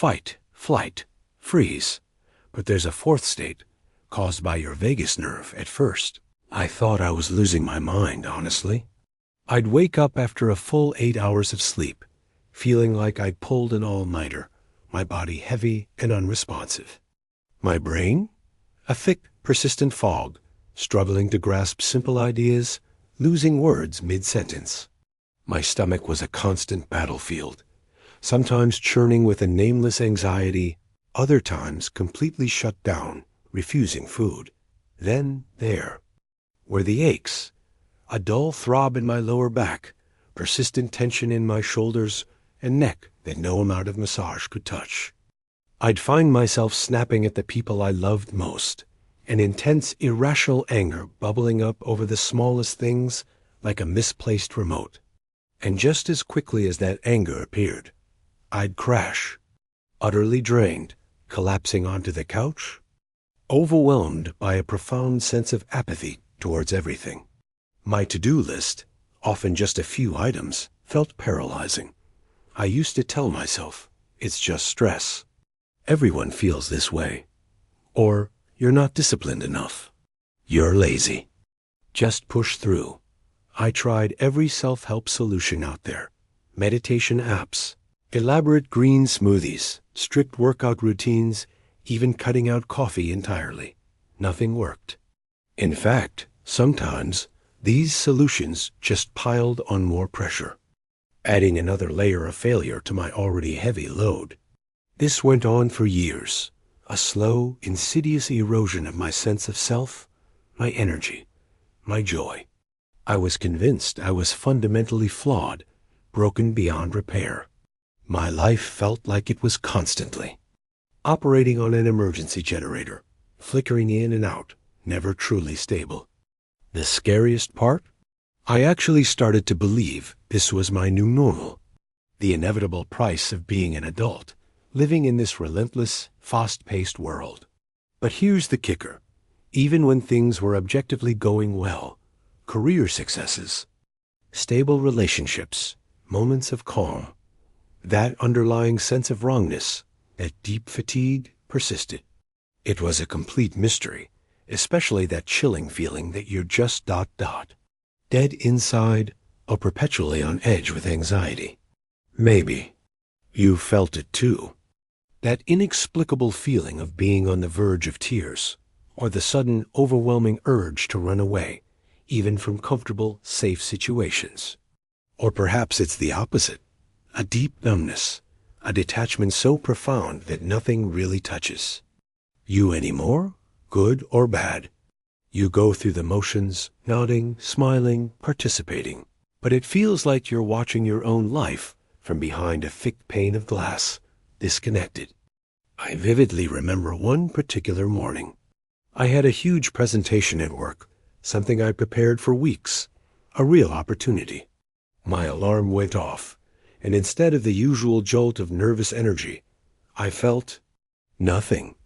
fight, flight, freeze. But there's a fourth state, caused by your vagus nerve at first. I thought I was losing my mind, honestly. I'd wake up after a full 8 hours of sleep, feeling like I'd pulled an all-nighter, my body heavy and unresponsive. My brain? A thick, persistent fog, struggling to grasp simple ideas, losing words mid-sentence. My stomach was a constant battlefield, sometimes churning with a nameless anxiety, other times completely shut down, refusing food. Then there were the aches, a dull throb in my lower back, persistent tension in my shoulders and neck that no amount of massage could touch. I'd find myself snapping at the people I loved most, an intense, irrational anger bubbling up over the smallest things like a misplaced remote. And just as quickly as that anger appeared, I'd crash, utterly drained, collapsing onto the couch, overwhelmed by a profound sense of apathy towards everything. My to-do list, often just a few items, felt paralyzing. I used to tell myself, it's just stress. Everyone feels this way. Or, you're not disciplined enough. You're lazy. Just push through. I tried every self-help solution out there. Meditation apps, elaborate green smoothies, strict workout routines, even cutting out coffee entirely. Nothing worked. In fact, sometimes these solutions just piled on more pressure, adding another layer of failure to my already heavy load. This went on for years, a slow, insidious erosion of my sense of self, my energy, my joy. I was convinced I was fundamentally flawed, broken beyond repair. My life felt like it was constantly operating on an emergency generator, flickering in and out, never truly stable. The scariest part? I actually started to believe this was my new normal, the inevitable price of being an adult, living in this relentless, fast-paced world. But here's the kicker. Even when things were objectively going well, career successes, stable relationships, moments of calm, that underlying sense of wrongness, that deep fatigue, persisted. It was a complete mystery, especially that chilling feeling that you're just ... dead inside or perpetually on edge with anxiety. Maybe you felt it too. That inexplicable feeling of being on the verge of tears, or the sudden overwhelming urge to run away, even from comfortable, safe situations. Or perhaps it's the opposite, a deep numbness, a detachment so profound that nothing really touches you anymore, good or bad. You go through the motions, nodding, smiling, participating, but it feels like you're watching your own life from behind a thick pane of glass, disconnected. I vividly remember one particular morning. I had a huge presentation at work, something I prepared for weeks, a real opportunity. My alarm went off, and instead of the usual jolt of nervous energy, I felt nothing,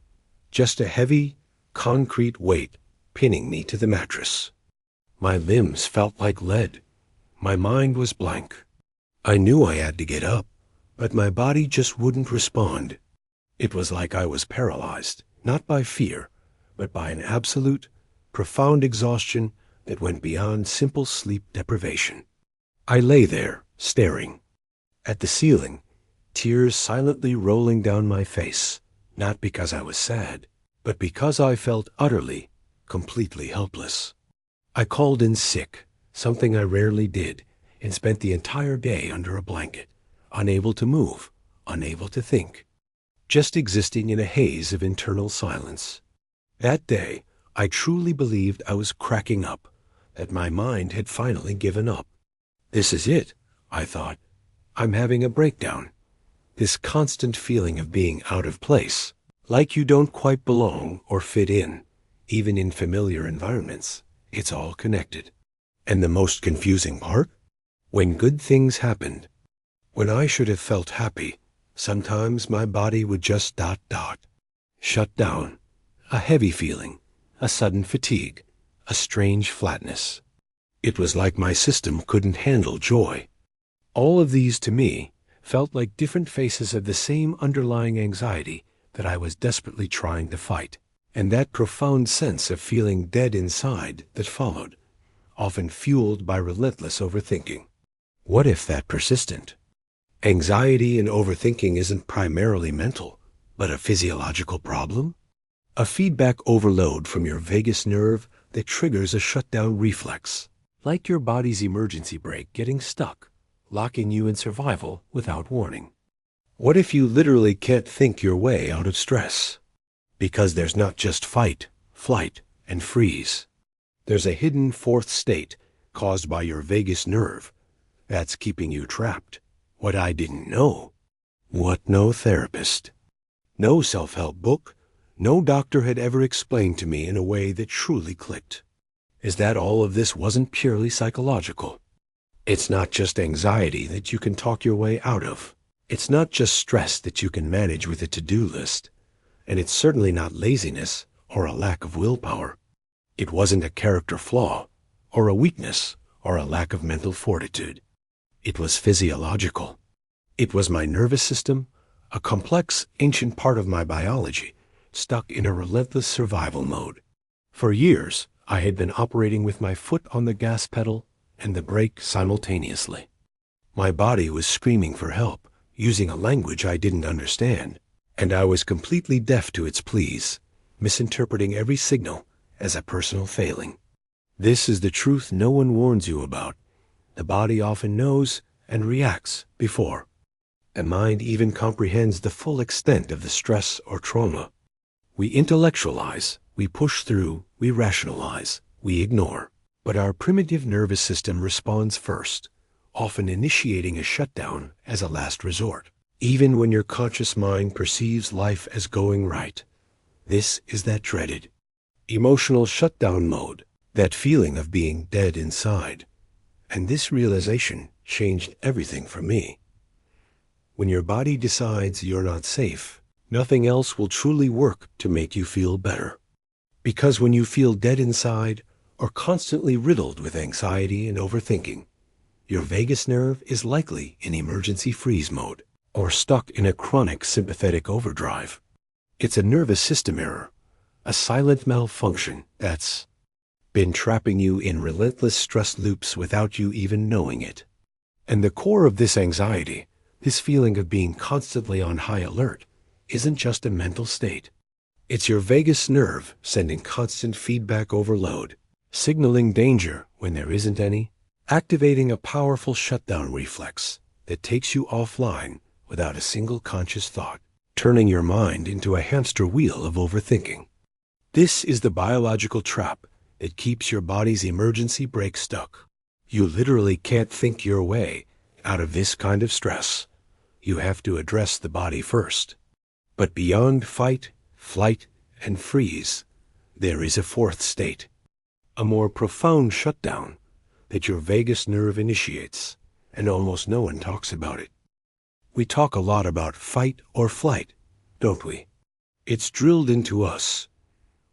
just a heavy, concrete weight pinning me to the mattress. My limbs felt like lead. My mind was blank. I knew I had to get up, but my body just wouldn't respond. It was like I was paralyzed, not by fear, but by an absolute, profound exhaustion that went beyond simple sleep deprivation. I lay there, staring at the ceiling, tears silently rolling down my face, not because I was sad, but because I felt utterly, completely helpless. I called in sick, something I rarely did, and spent the entire day under a blanket, unable to move, unable to think, just existing in a haze of internal silence. That day, I truly believed I was cracking up, that my mind had finally given up. This is it, I thought. I'm having a breakdown. This constant feeling of being out of place, like you don't quite belong or fit in, even in familiar environments. It's all connected. And the most confusing part? When good things happened, when I should have felt happy, sometimes my body would just ... shut down. A heavy feeling, a sudden fatigue, a strange flatness. It was like my system couldn't handle joy. All of these, to me, felt like different faces of the same underlying anxiety that I was desperately trying to fight. And that profound sense of feeling dead inside that followed, often fueled by relentless overthinking. What if that persistent? Anxiety and overthinking isn't primarily mental, but a physiological problem? A feedback overload from your vagus nerve that triggers a shutdown reflex, like your body's emergency brake getting stuck, locking you in survival without warning. What if you literally can't think your way out of stress? Because there's not just fight, flight, and freeze. There's a hidden fourth state caused by your vagus nerve that's keeping you trapped. What I didn't know. What no therapist, no self-help book, no doctor had ever explained to me in a way that truly clicked is that all of this wasn't purely psychological. It's not just anxiety that you can talk your way out of. It's not just stress that you can manage with a to-do list. And it's certainly not laziness or a lack of willpower. It wasn't a character flaw or a weakness or a lack of mental fortitude. It was physiological. It was my nervous system, a complex, ancient part of my biology, stuck in a relentless survival mode. For years, I had been operating with my foot on the gas pedal and the brake simultaneously. My body was screaming for help, using a language I didn't understand, and I was completely deaf to its pleas, misinterpreting every signal as a personal failing. This is the truth no one warns you about. The body often knows and reacts before. The mind even comprehends the full extent of the stress or trauma. We intellectualize, we push through, we rationalize, we ignore. But our primitive nervous system responds first, often initiating a shutdown as a last resort. Even when your conscious mind perceives life as going right, this is that dreaded emotional shutdown mode, that feeling of being dead inside. And this realization changed everything for me. When your body decides you're not safe, nothing else will truly work to make you feel better. Because when you feel dead inside or constantly riddled with anxiety and overthinking, your vagus nerve is likely in emergency freeze mode or stuck in a chronic sympathetic overdrive. It's a nervous system error, a silent malfunction that's been trapping you in relentless stress loops without you even knowing it. And the core of this anxiety, this feeling of being constantly on high alert, isn't just a mental state. It's your vagus nerve sending constant feedback overload, signaling danger when there isn't any, activating a powerful shutdown reflex that takes you offline without a single conscious thought, turning your mind into a hamster wheel of overthinking. This is the biological trap that keeps your body's emergency brake stuck. You literally can't think your way out of this kind of stress. You have to address the body first. But beyond fight, flight, and freeze, there is a fourth state, a more profound shutdown that your vagus nerve initiates, and almost no one talks about it. We talk a lot about fight or flight, don't we? It's drilled into us.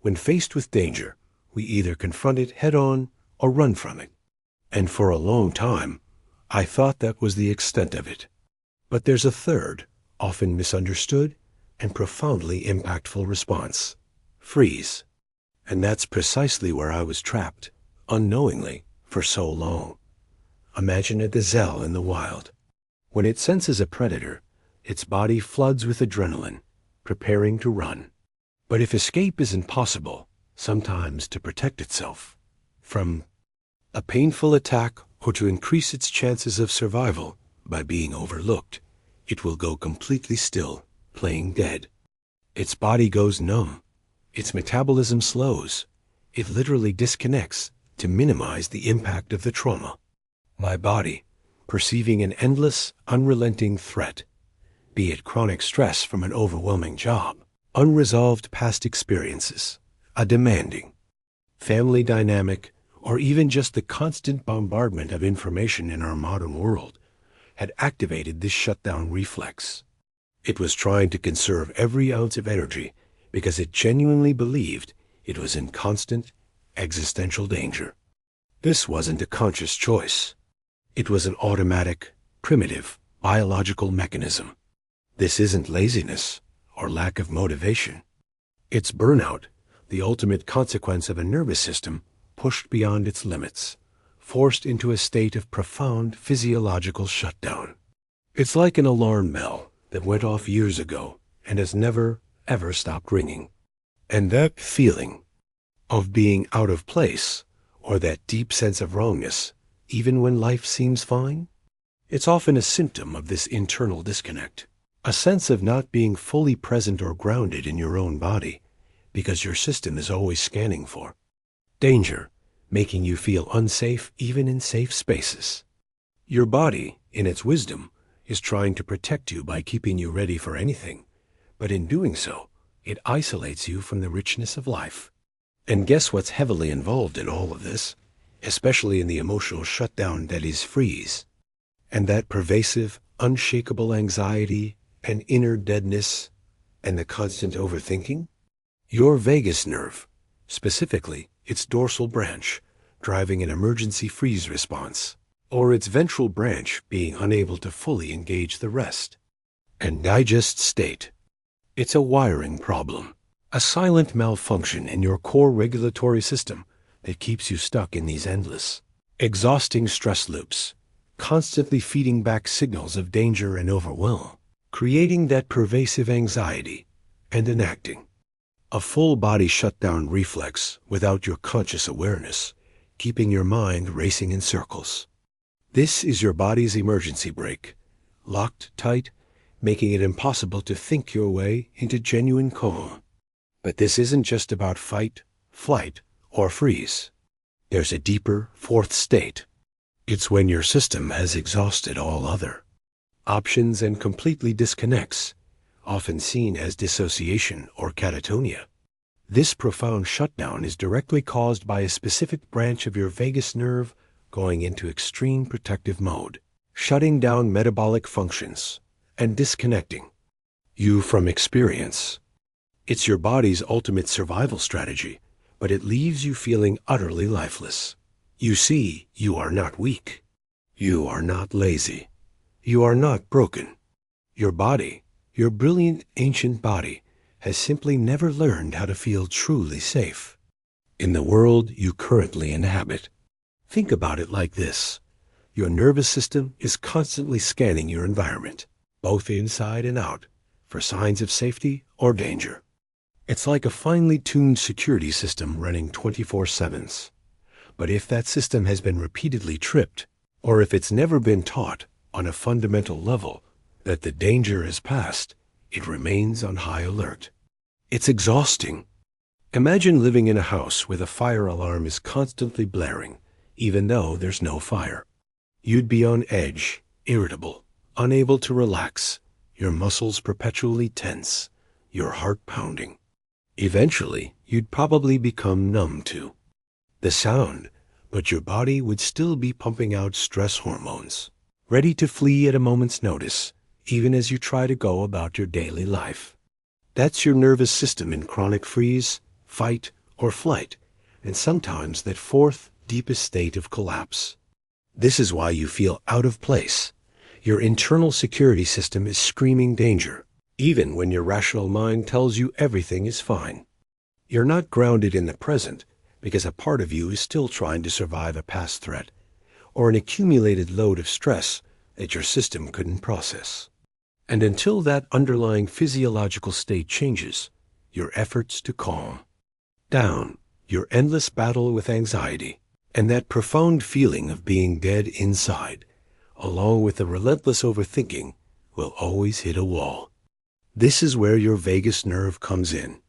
When faced with danger, we either confront it head-on or run from it. And for a long time, I thought that was the extent of it. But there's a third, often misunderstood, and profoundly impactful response: freeze. And that's precisely where I was trapped, unknowingly, for so long. Imagine a gazelle in the wild. When it senses a predator, its body floods with adrenaline, preparing to run. But if escape is impossible, sometimes to protect itself from a painful attack or to increase its chances of survival by being overlooked, it will go completely still, playing dead. Its body goes numb. Its metabolism slows. It literally disconnects to minimize the impact of the trauma. My body, perceiving an endless, unrelenting threat, be it chronic stress from an overwhelming job, unresolved past experiences, a demanding family dynamic, or even just the constant bombardment of information in our modern world, had activated this shutdown reflex. It was trying to conserve every ounce of energy because it genuinely believed it was in constant, existential danger. This wasn't a conscious choice. It was an automatic, primitive, biological mechanism. This isn't laziness or lack of motivation. It's burnout, the ultimate consequence of a nervous system pushed beyond its limits, forced into a state of profound physiological shutdown. It's like an alarm bell that went off years ago and has never, ever stopped ringing. And that feeling of being out of place, or that deep sense of wrongness, even when life seems fine, it's often a symptom of this internal disconnect, a sense of not being fully present or grounded in your own body, because your system is always scanning for danger, making you feel unsafe even in safe spaces. Your body, in its wisdom, is trying to protect you by keeping you ready for anything, but in doing so, it isolates you from the richness of life. And guess what's heavily involved in all of this, especially in the emotional shutdown that is freeze, and that pervasive, unshakable anxiety and inner deadness and the constant overthinking? Your vagus nerve, specifically its dorsal branch, driving an emergency freeze response, or its ventral branch being unable to fully engage the rest and digest state. It's a wiring problem, a silent malfunction in your core regulatory system that keeps you stuck in these endless, exhausting stress loops, constantly feeding back signals of danger and overwhelm, creating that pervasive anxiety and enacting a full-body shutdown reflex without your conscious awareness, keeping your mind racing in circles. This is your body's emergency brake, locked tight, making it impossible to think your way into genuine calm. But this isn't just about fight, flight, or freeze. There's a deeper, fourth state. It's when your system has exhausted all other options and completely disconnects, often seen as dissociation or catatonia. This profound shutdown is directly caused by a specific branch of your vagus nerve going into extreme protective mode, shutting down metabolic functions and disconnecting you from experience. It's your body's ultimate survival strategy, but it leaves you feeling utterly lifeless. You see, you are not weak. You are not lazy. You are not broken. Your body, your brilliant ancient body, has simply never learned how to feel truly safe in the world you currently inhabit. Think about it like this. Your nervous system is constantly scanning your environment, both inside and out, for signs of safety or danger. It's like a finely tuned security system running 24/7. But if that system has been repeatedly tripped, or if it's never been taught on a fundamental level that the danger is past, it remains on high alert. It's exhausting. Imagine living in a house where the fire alarm is constantly blaring, even though there's no fire. You'd be on edge, irritable, unable to relax, your muscles perpetually tense, your heart pounding. Eventually, you'd probably become numb to the sound, but your body would still be pumping out stress hormones, ready to flee at a moment's notice, even as you try to go about your daily life. That's your nervous system in chronic freeze, fight, or flight, and sometimes that fourth, deepest state of collapse. This is why you feel out of place. Your internal security system is screaming danger, even when your rational mind tells you everything is fine. You're not grounded in the present because a part of you is still trying to survive a past threat or an accumulated load of stress that your system couldn't process. And until that underlying physiological state changes, your efforts to calm down your endless battle with anxiety and that profound feeling of being dead inside, along with the relentless overthinking, will always hit a wall. This is where your vagus nerve comes in.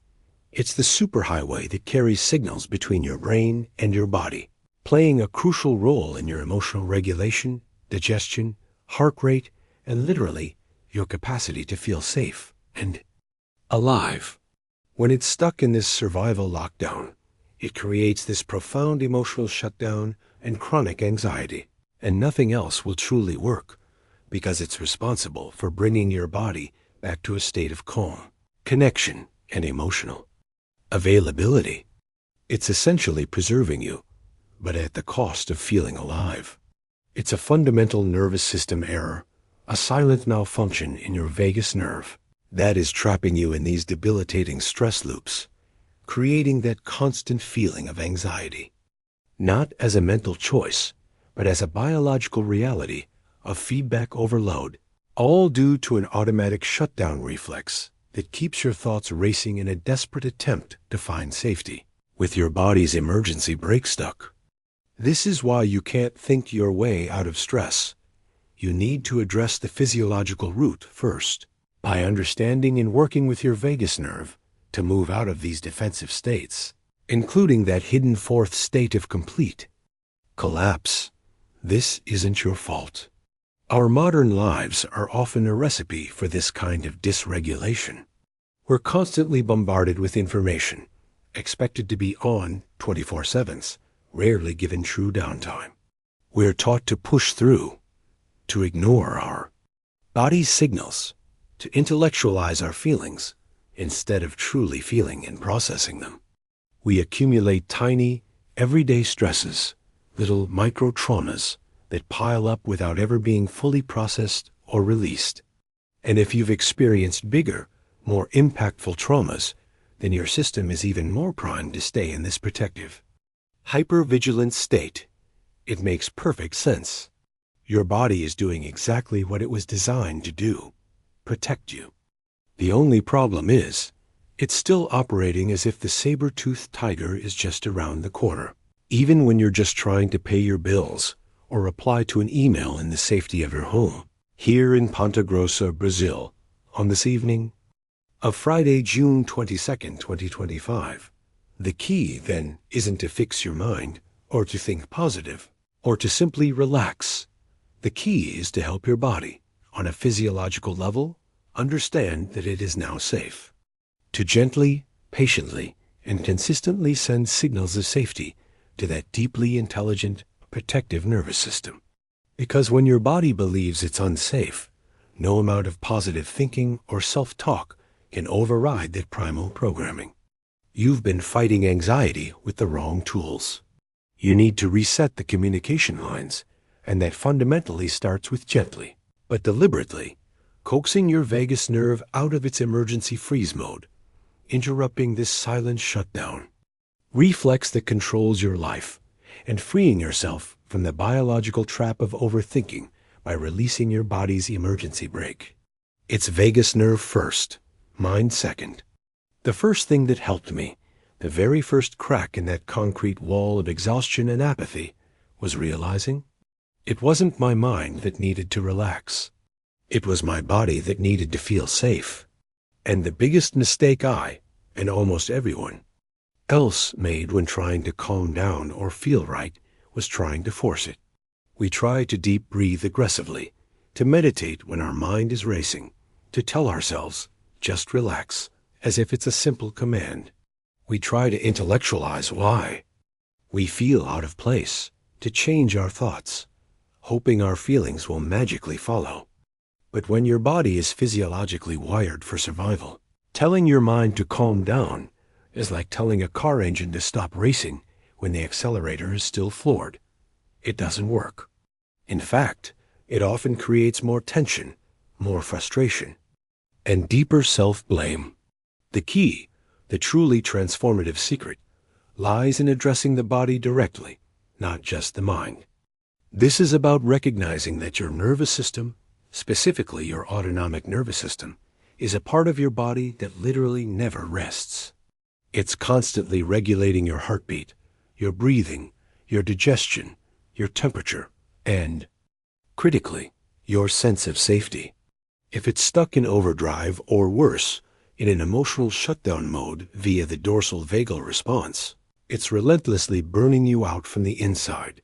It's the superhighway that carries signals between your brain and your body, playing a crucial role in your emotional regulation, digestion, heart rate, and literally your capacity to feel safe and alive. When it's stuck in this survival lockdown, it creates this profound emotional shutdown and chronic anxiety, and nothing else will truly work because it's responsible for bringing your body back to a state of calm, connection, and emotional availability. It's essentially preserving you, but at the cost of feeling alive. It's a fundamental nervous system error, a silent malfunction in your vagus nerve that is trapping you in these debilitating stress loops, creating that constant feeling of anxiety. Not as a mental choice, but as a biological reality of feedback overload, all due to an automatic shutdown reflex that keeps your thoughts racing in a desperate attempt to find safety, with your body's emergency brake stuck. This is why you can't think your way out of stress. You need to address the physiological root first, by understanding and working with your vagus nerve to move out of these defensive states, including that hidden fourth state of complete collapse. This isn't your fault. Our modern lives are often a recipe for this kind of dysregulation. We're constantly bombarded with information, expected to be on 24/7, rarely given true downtime. We're taught to push through, to ignore our body's signals, to intellectualize our feelings instead of truly feeling and processing them. We accumulate tiny, everyday stresses, little micro-traumas that pile up without ever being fully processed or released. And if you've experienced bigger, more impactful traumas, then your system is even more primed to stay in this protective, hyper-vigilant state. It makes perfect sense. Your body is doing exactly what it was designed to do: protect you. The only problem is, it's still operating as if the saber-toothed tiger is just around the corner, even when you're just trying to pay your bills or reply to an email in the safety of your home. Here in Ponta Grossa, Brazil, on this evening of Friday, June 22nd, 2025, the key, then, isn't to fix your mind or to think positive or to simply relax. The key is to help your body, on a physiological level, understand that it is now safe. To gently, patiently, and consistently send signals of safety to that deeply intelligent, protective nervous system. Because when your body believes it's unsafe, no amount of positive thinking or self-talk can override that primal programming. You've been fighting anxiety with the wrong tools. You need to reset the communication lines, and that fundamentally starts with gently, but deliberately, coaxing your vagus nerve out of its emergency freeze mode, interrupting this silent shutdown reflex that controls your life, and freeing yourself from the biological trap of overthinking by releasing your body's emergency brake. It's vagus nerve first, mind second. The first thing that helped me, the very first crack in that concrete wall of exhaustion and apathy, was realizing it wasn't my mind that needed to relax. It was my body that needed to feel safe. And the biggest mistake I, and almost everyone else, made when trying to calm down or feel right was trying to force it. We try to deep breathe aggressively, to meditate when our mind is racing, to tell ourselves, just relax, as if it's a simple command. We try to intellectualize why we feel out of place, to change our thoughts, hoping our feelings will magically follow. But when your body is physiologically wired for survival, telling your mind to calm down is like telling a car engine to stop racing when the accelerator is still floored. It doesn't work. In fact, it often creates more tension, more frustration, and deeper self-blame. The key, the truly transformative secret, lies in addressing the body directly, not just the mind. This is about recognizing that your nervous system, specifically your autonomic nervous system, is a part of your body that literally never rests. It's constantly regulating your heartbeat, your breathing, your digestion, your temperature, and, critically, your sense of safety. If it's stuck in overdrive, or worse, in an emotional shutdown mode via the dorsal vagal response, it's relentlessly burning you out from the inside,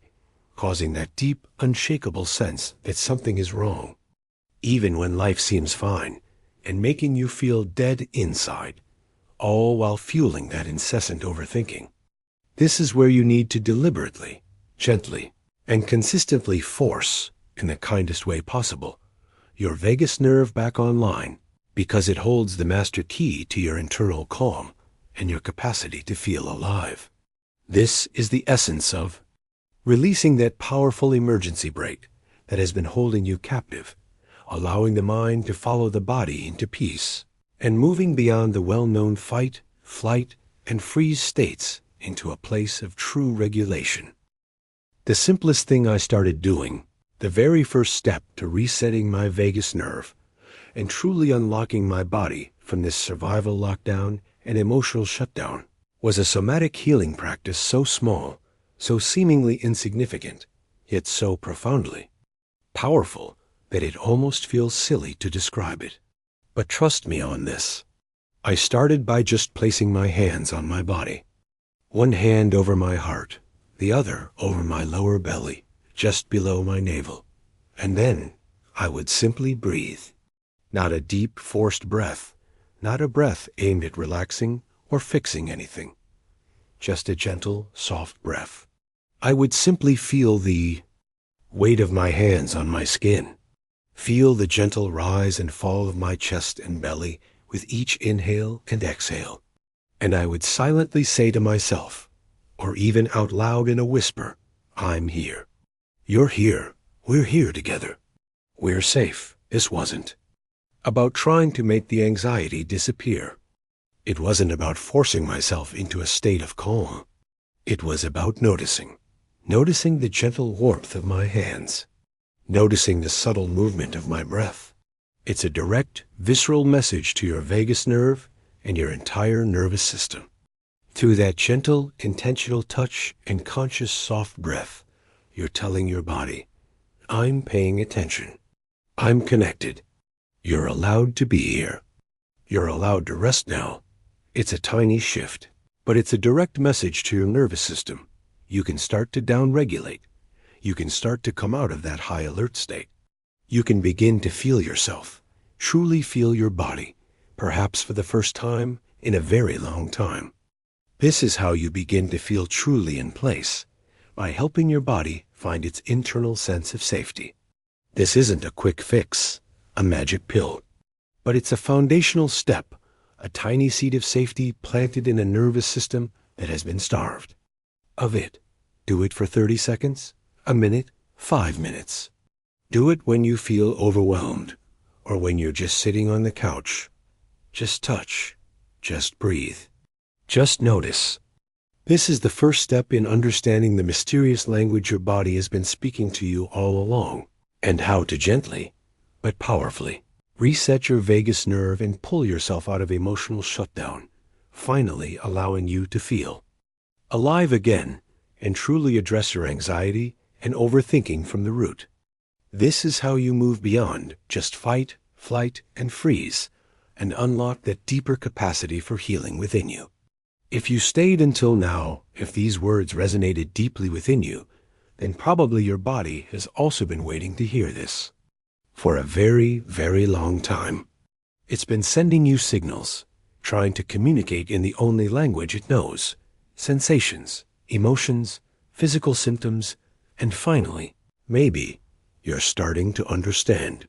causing that deep, unshakable sense that something is wrong, even when life seems fine, and making you feel dead inside, all while fueling that incessant overthinking. This is where you need to deliberately, gently, and consistently force, in the kindest way possible, your vagus nerve back online, because it holds the master key to your internal calm and your capacity to feel alive. This is the essence of releasing that powerful emergency brake that has been holding you captive, allowing the mind to follow the body into peace, and moving beyond the well-known fight, flight, and freeze states into a place of true regulation. The simplest thing I started doing, the very first step to resetting my vagus nerve and truly unlocking my body from this survival lockdown and emotional shutdown, was a somatic healing practice so small, so seemingly insignificant, yet so profoundly powerful that it almost feels silly to describe it. But trust me on this. I started by just placing my hands on my body. One hand over my heart, the other over my lower belly, just below my navel. And then I would simply breathe. Not a deep, forced breath, not a breath aimed at relaxing or fixing anything. Just a gentle, soft breath. I would simply feel the weight of my hands on my skin. Feel the gentle rise and fall of my chest and belly with each inhale and exhale. And I would silently say to myself, or even out loud in a whisper, I'm here. You're here. We're here together. We're safe. This wasn't about trying to make the anxiety disappear. It wasn't about forcing myself into a state of calm. It was about noticing the gentle warmth of my hands, noticing the subtle movement of my breath. It's a direct, visceral message to your vagus nerve and your entire nervous system. Through that gentle, intentional touch and conscious, soft breath, you're telling your body, I'm paying attention. I'm connected. You're allowed to be here. You're allowed to rest now. It's a tiny shift, but it's a direct message to your nervous system. You can start to downregulate. You can start to come out of that high alert state. You can begin to feel yourself, truly feel your body, perhaps for the first time in a very long time. This is how you begin to feel truly in place, by helping your body find its internal sense of safety. This isn't a quick fix, a magic pill, but it's a foundational step, a tiny seed of safety planted in a nervous system that has been starved of it. Do it for 30 seconds, a minute, 5 minutes. Do it when you feel overwhelmed, or when you're just sitting on the couch. Just touch, just breathe, just notice. This is the first step in understanding the mysterious language your body has been speaking to you all along, and how to gently, but powerfully, reset your vagus nerve and pull yourself out of emotional shutdown, finally allowing you to feel alive again and truly address your anxiety and overthinking from the root. This is how you move beyond just fight, flight, and freeze, and unlock that deeper capacity for healing within you. If you stayed until now, if these words resonated deeply within you, then probably your body has also been waiting to hear this. For a very, very long time. It's been sending you signals, trying to communicate in the only language it knows: sensations, emotions, physical symptoms, and finally, maybe, you're starting to understand.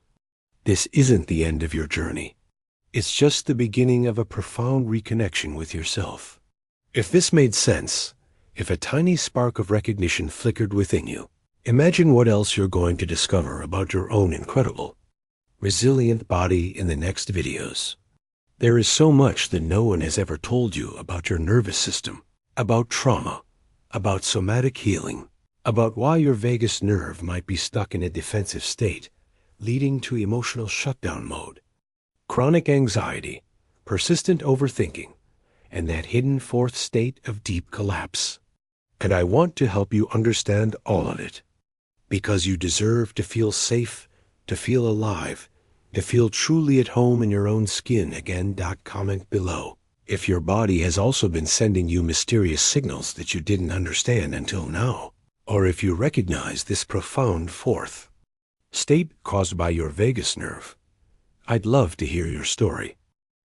This isn't the end of your journey. It's just the beginning of a profound reconnection with yourself. If this made sense, if a tiny spark of recognition flickered within you, imagine what else you're going to discover about your own incredible, resilient body in the next videos. There is so much that no one has ever told you about your nervous system, about trauma, about somatic healing, about why your vagus nerve might be stuck in a defensive state, leading to emotional shutdown mode, chronic anxiety, persistent overthinking, and that hidden fourth state of deep collapse. And I want to help you understand all of it, because you deserve to feel safe, to feel alive, to feel truly at home in your own skin again. Comment below if your body has also been sending you mysterious signals that you didn't understand until now, or if you recognize this profound fourth state caused by your vagus nerve. I'd love to hear your story.